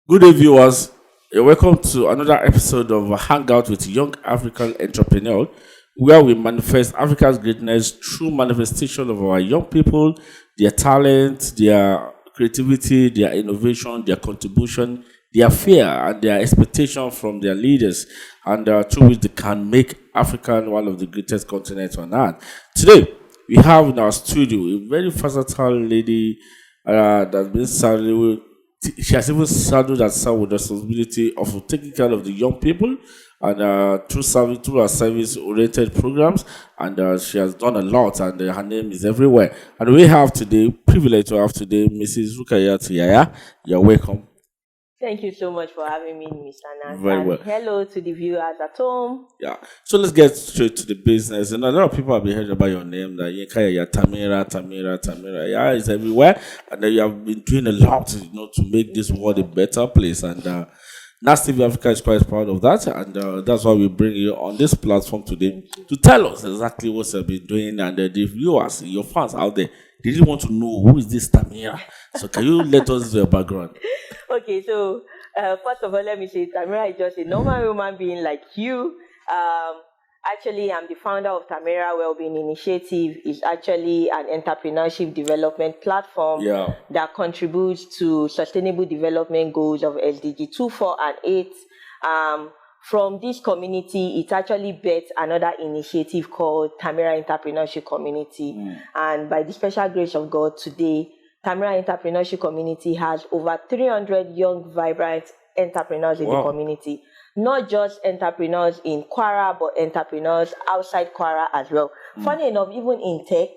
Good day, viewers. You're welcome to another episode of Hangout with Young African Entrepreneur, where we manifest Africa's greatness through manifestation of our young people, their talent, their creativity, their innovation, their contribution, their fear, and their expectation from their leaders, and through which they can make Africa one of the greatest continents on earth. Today, we have in our studio a very versatile lady that's been saddled. She has even saddled herself with the responsibility of taking care of the young people and through her service-oriented programs, and she has done a lot, and her name is everywhere. And we have today, privilege to have today, Mrs. Rukayat Yahaya. You're welcome. Thank you so much for having me, Mr. Nas. Very and well. hello to the viewers at home. Yeah. So let's get straight to the business. And a lot of people have been heard about your name, that Yekaya, Tamirah. Yeah, it's everywhere. And you have been doing a lot, to make this world a better place. And NasTv Africa is quite proud of that. And that's why we bring you on this platform today to tell us exactly what you've been doing. And the viewers, your fans out there, they really want to know who is this Tamirah. So can you let us know your background? Okay, so first of all, let me say Tamirah is just a normal human being like you. Actually, I'm the founder of Tamirah Well-being Initiative. It's actually an entrepreneurship development platform that contributes to sustainable development goals of SDG 2, 4, and 8. From this community, it actually birthed another initiative called Tamirah Entrepreneurship Community. And by the special grace of God, today, Tamirah Entrepreneurship Community has over 300 young, vibrant entrepreneurs in the community. Not just entrepreneurs in Kwara, but entrepreneurs outside Kwara as well. Funny enough, even in tech,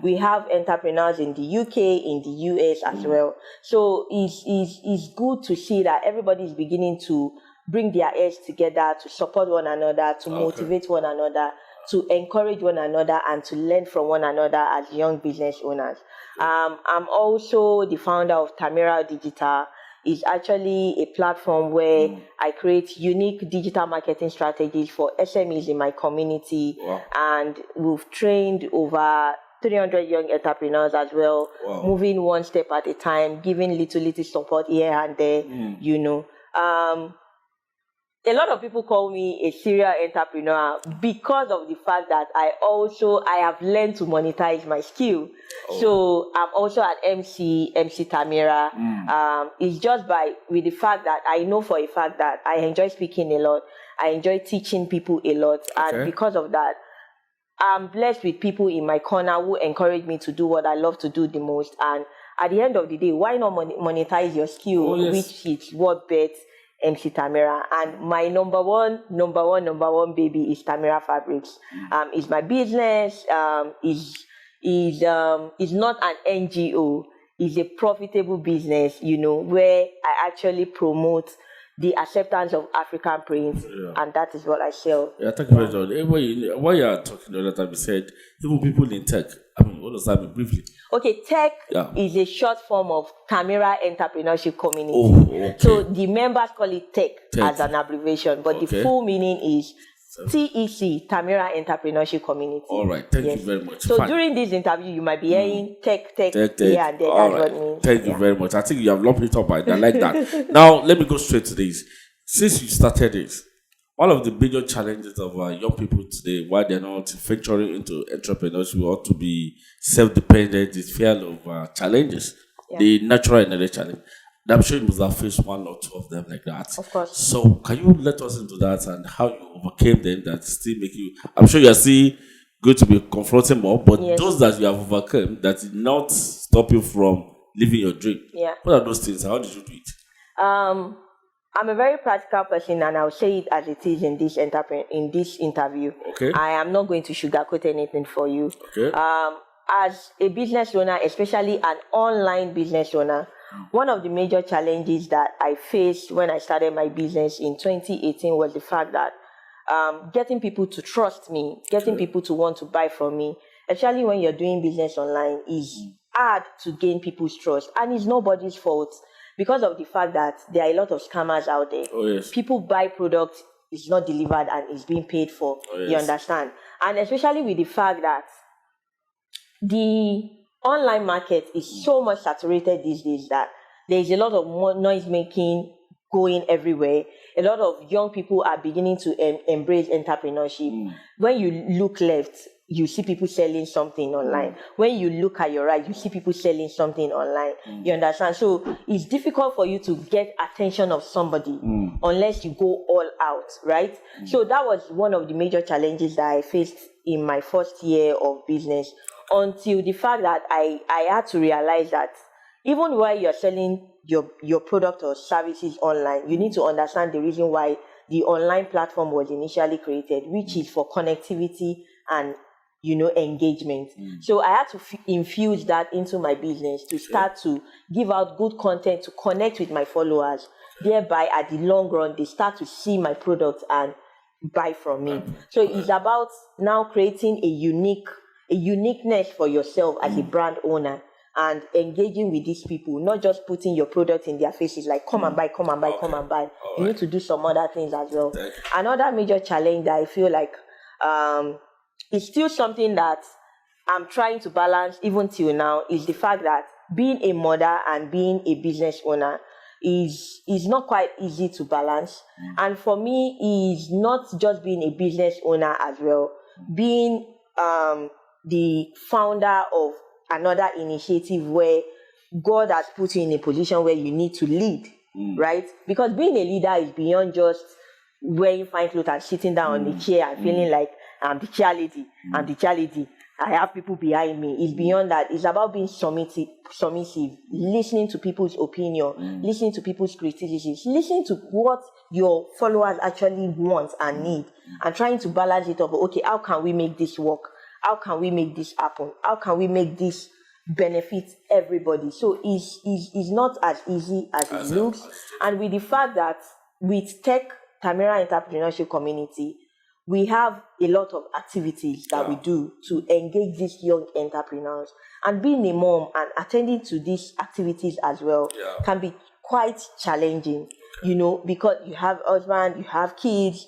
we have entrepreneurs in the UK, in the US as well. So it's good to see that everybody is beginning to bring their heads together to support one another, to motivate one another, to encourage one another, and to learn from one another as young business owners. I'm also the founder of Tamirah Digital. It's actually a platform where I create unique digital marketing strategies for SMEs in my community. And we've trained over 300 young entrepreneurs as well, moving one step at a time, giving little support here and there, A lot of people call me a serial entrepreneur because of the fact that I have learned to monetize my skill. So I'm also an MC Tamirah. It's just with the fact that I know for a fact that I enjoy speaking a lot. I enjoy teaching people a lot. And because of that, I'm blessed with people in my corner who encourage me to do what I love to do the most. And at the end of the day, why not monetize your skill, which is what bets MC Tamirah. And my number one baby is Tamirah Fabrics. It's my business. Is not an NGO. It's a profitable business, where I actually promote the acceptance of African prints, and that is what I sell. Yeah, thank you very much. While you are talking the other time, you said even people in tech. What does that mean briefly? Okay, tech is a short form of Tamirah Entrepreneurship Community. So the members call it tech as an abbreviation, but the full meaning is TEC, Tamirah Entrepreneurship Community. All right, thank you very much. So during this interview, you might be hearing tech here and there. That's what it means. Thank you very much. I think you have lumped it up. I like that. Now, let me go straight to this. Since you started this, one of the bigger challenges of young people today, why they're not venturing into entrepreneurship, we ought to be self-dependent, is fear of challenges, the natural and the challenge. I'm sure you must have faced one or two of them like that. Of course. So can you let us into that and how you overcame them that still make you, I'm sure you're still going to be confronting more, but those that you have overcome that did not stop you from living your dream. What are those things? How did you do it? I'm a very practical person, and I'll say it as it is in this interview. I am not going to sugarcoat anything for you. As a business owner, especially an online business owner, one of the major challenges that I faced when I started my business in 2018 was the fact that getting people to trust me, getting people to want to buy from me, especially when you're doing business online, is hard to gain people's trust. And it's nobody's fault because of the fact that there are a lot of scammers out there. People buy products, it's not delivered, and it's being paid for. You understand? And especially with the fact that the online market is so much saturated these days that there is a lot of noise making going everywhere. A lot of young people are beginning to embrace entrepreneurship. When you look left, you see people selling something online. When you look at your right, you see people selling something online. You understand? So it's difficult for you to get attention of somebody unless you go all out, right? So that was one of the major challenges that I faced in my first year of business, until the fact that I had to realize that even while you're selling your product or services online, you need to understand the reason why the online platform was initially created, which is for connectivity and engagement. So I had to infuse that into my business to start to give out good content to connect with my followers. Thereby, at the long run, they start to see my product and buy from me. So it's about now creating a uniqueness for yourself as a brand owner and engaging with these people, not just putting your product in their faces like come and buy, come and buy, come and buy. You need to do some other things as well. Another major challenge that I feel like it's still something that I'm trying to balance even till now is the fact that being a mother and being a business owner is not quite easy to balance. And for me, is not just being a business owner as well, being the founder of another initiative where God has put you in a position where you need to lead, right? Because being a leader is beyond just wearing fine clothes and sitting down on the chair and feeling like I'm the chair lady. I have people behind me. It's beyond that. It's about being submissive, listening to people's opinion, listening to people's criticisms, listening to what your followers actually want and need, and trying to balance it up. Okay, how can we make this work? How can we make this happen? How can we make this benefit everybody? So it's not as easy as it looks. And with the fact that with Tamirah Entrepreneurship Community, we have a lot of activities that we do to engage these young entrepreneurs. And being a mom and attending to these activities as well can be quite challenging, because you have husband, you have kids,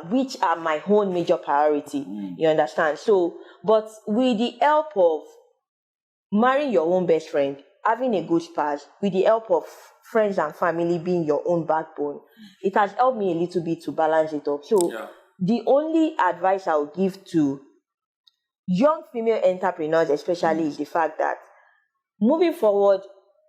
which are my own major priority. You understand? So, but with the help of marrying your own best friend, having a good spouse, with the help of friends and family being your own backbone, it has helped me a little bit to balance it up. So the only advice I would give to young female entrepreneurs especially is the fact that moving forward,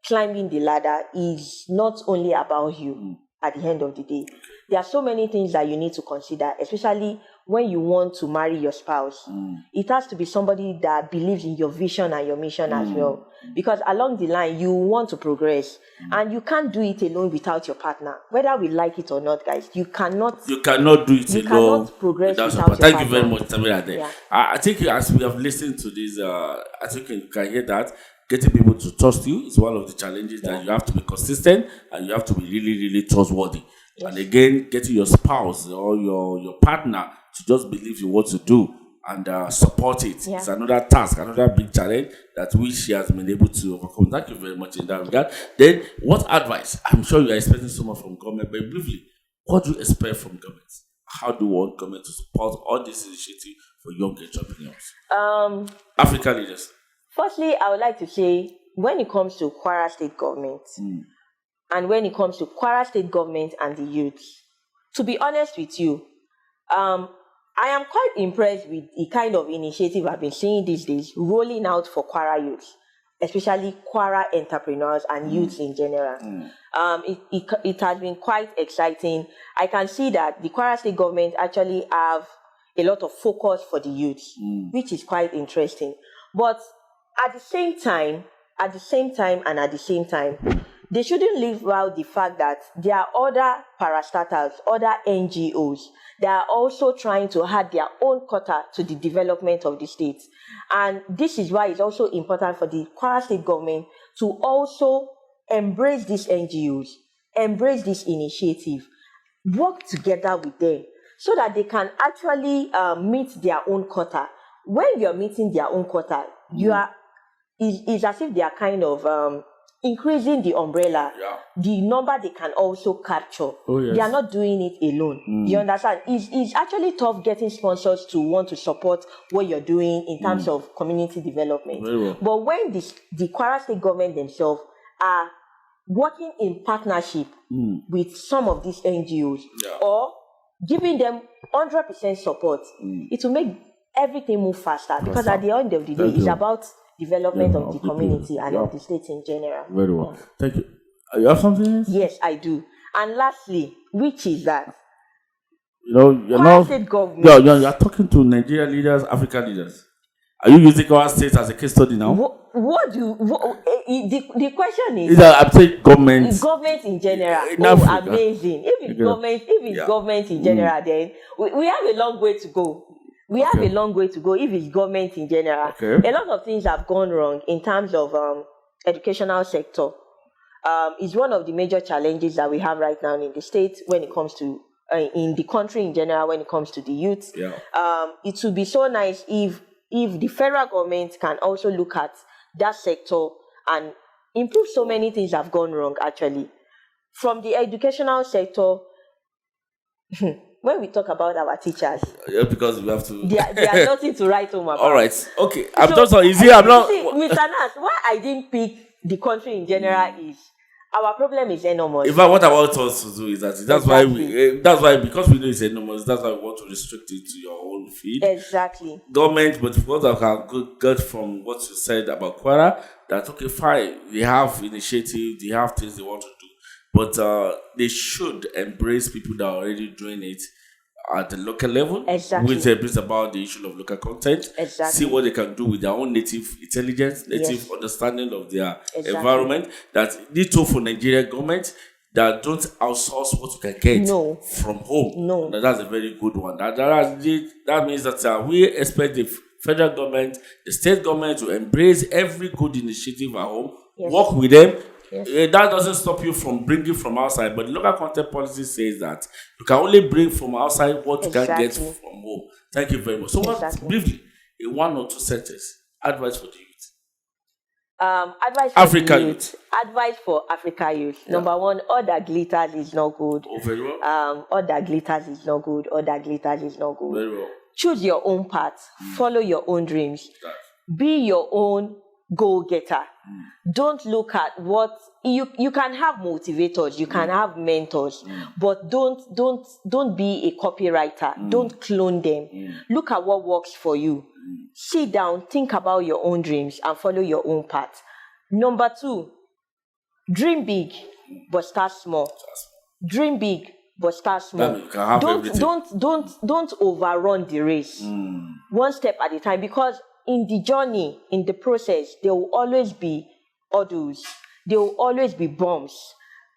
climbing the ladder is not only about you at the end of the day. There are so many things that you need to consider, especially when you want to marry your spouse. It has to be somebody that believes in your vision and your mission as well. Because along the line, you want to progress. And you can't do it alone without your partner. Whether we like it or not, guys, you cannot do it alone. You cannot progress without your partner. Thank you very much, Tamirah. Yeah. I think as we have listened to this, I think you can hear that getting people to trust you is one of the challenges that you have to be consistent and you have to be really, really trustworthy. And again, getting your spouse or your partner to just believe in what you do and support it. It's another task, another big challenge that which she has been able to overcome. Thank you very much in that regard. Then, what advice? I'm sure you are expecting so much from government, but briefly, what do you expect from government? How do you want government to support all this initiative for young entrepreneurs? African leaders. Firstly, I would like to say, when it comes to Kwara State government, and when it comes to Kwara State government and the youth, to be honest with you, I am quite impressed with the kind of initiative I've been seeing these days rolling out for Kwara youth, especially Kwara entrepreneurs and youths in general. It has been quite exciting. I can see that the Kwara State government actually have a lot of focus for the youths, which is quite interesting. But at the same time, they shouldn't leave out the fact that there are other parastatals, other NGOs that are also trying to add their own quota to the development of the state. And this is why it's also important for the Kwara State government to also embrace these NGOs, embrace this initiative, work together with them so that they can actually meet their own quota. When you're meeting their own quota, it's as if they are kind of increasing the umbrella, the number they can also capture. They are not doing it alone. You understand? It's actually tough getting sponsors to want to support what you're doing in terms of community development. But when the Kwara State government themselves are working in partnership with some of these NGOs, Yeah. or giving them 100% support, it will make everything move faster. Because at the end of the day, it's about development of the community and of the state in general. Very well. Thank you. You have something else? Yes, I do. And lastly, which is that you're Kwara not. State government. You're talking to Nigerian leaders, African leaders. Are you using our state as a case study now? The question is I'm saying government. Government in general. In Africa. Amazing. If it's government in general, then we have a long way to go. We have a long way to go if it's government in general. Okay. A lot of things have gone wrong in terms of educational sector. It's one of the major challenges that we have right now in the state when it comes to in the country in general when it comes to the youth. Yeah. It would be so nice if the federal government can also look at that sector and improve. So many things have gone wrong actually. From the educational sector, when we talk about our teachers, because we have to. They are nothing to write home about. All right. Okay. I'm So, just so easy. I'm not. See, Mr. Nas, why I didn't pick the country in general is our problem is enormous. In fact, what I want us to do is that's why because we know it's enormous, that's why we want to restrict it to your own field. Exactly. Government, but what I can get from what you said about Kwara, that okay, fine, they have initiative, they have things they want to do, but they should embrace people that are already doing it at the local level. Exactly. Which is about the issue of local content. Exactly. See what they can do with their own native intelligence, native understanding of their environment. That need to for Nigerian government that don't outsource what you can get from home. No. Now, that's a very good one. That means that we expect the federal government, the state government to embrace every good initiative at home, work with them. Yes. That doesn't stop you from bringing from outside, but the local content policy says that you can only bring from outside what you can get from home. Thank you very much. So, what briefly, in 1 or 2 sentences, advice for the youth? Advice for Africa youth. Advice for Africa youth. Yeah. Number one, all that glitters is not good. Oh, very well. All that glitters is not good. All that glitters is not good. Very well. Choose your own path. Follow your own dreams. Be your own go-getter. Don't look at what you can have motivators, you can have mentors, but don't be a copywriter. Don't clone them. Look at what works for you. Sit down, think about your own dreams and follow your own path. Number 2, dream big but start small. Dream big but start small. Don't overrun the race. One step at a time, because in the journey, in the process, there will always be hurdles. There will always be bumps.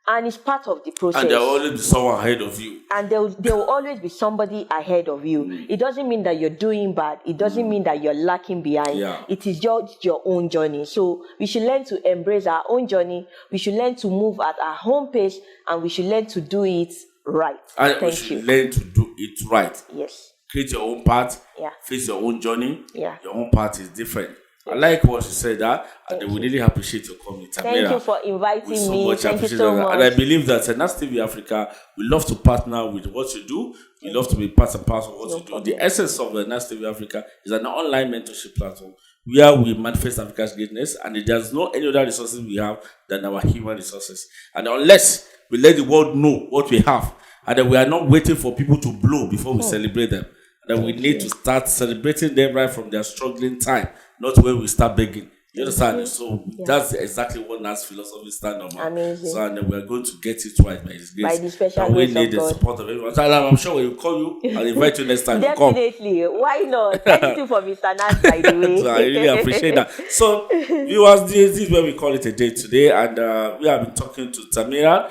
And it's part of the process. And there will always be someone ahead of you. And there will always be somebody ahead of you. It doesn't mean that you're doing bad. It doesn't mean that you're lacking behind. Yeah. It is just your own journey. So we should learn to embrace our own journey. We should learn to move at our own pace. And we should learn to do it right. And we should learn to do it right. Yes. Create your own path. Yeah. Face your own journey. Yeah. Your own path is different. I like what you said and we really appreciate your coming. Thank you for inviting me. Thank you so much. And I believe that NasTv Africa, we love to partner with what you do. We love to be part and parcel of what you do. The essence of the NasTv Africa is an online mentorship platform where we manifest Africa's greatness, and there's no any other resources we have than our human resources. And unless we let the world know what we have, and then we are not waiting for people to blow before we celebrate them, then we need to start celebrating them right from their struggling time, not when we start begging. You understand? So that's exactly what Nas philosophy stand on. Amazing. So and we're going to get it right by His grace. By the special and we grace need of the God. support of everyone. So I'm sure we will call you. I'll invite you next time. Definitely. Why not? Thank you for Mr. Nas, by the way. So I really appreciate that. So viewers, this is where we call it a day today, and we have been talking to Tamirah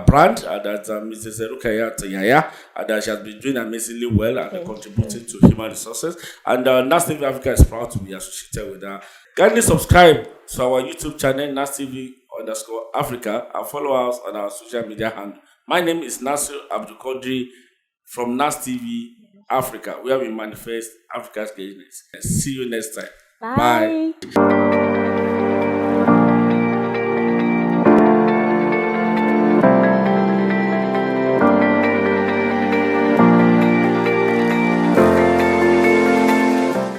brand, that's Mrs. Rukayat Yahaya, and she has been doing amazingly well and contributing to human resources. And NasTv Africa is proud to be associated with her. Kindly subscribe to our YouTube channel, NasTv_Africa, and follow us on our social media handle. My name is Nasir Abdulquadri from NasTv Africa, where we manifest Africa's greatness. See you next time. Bye. Bye.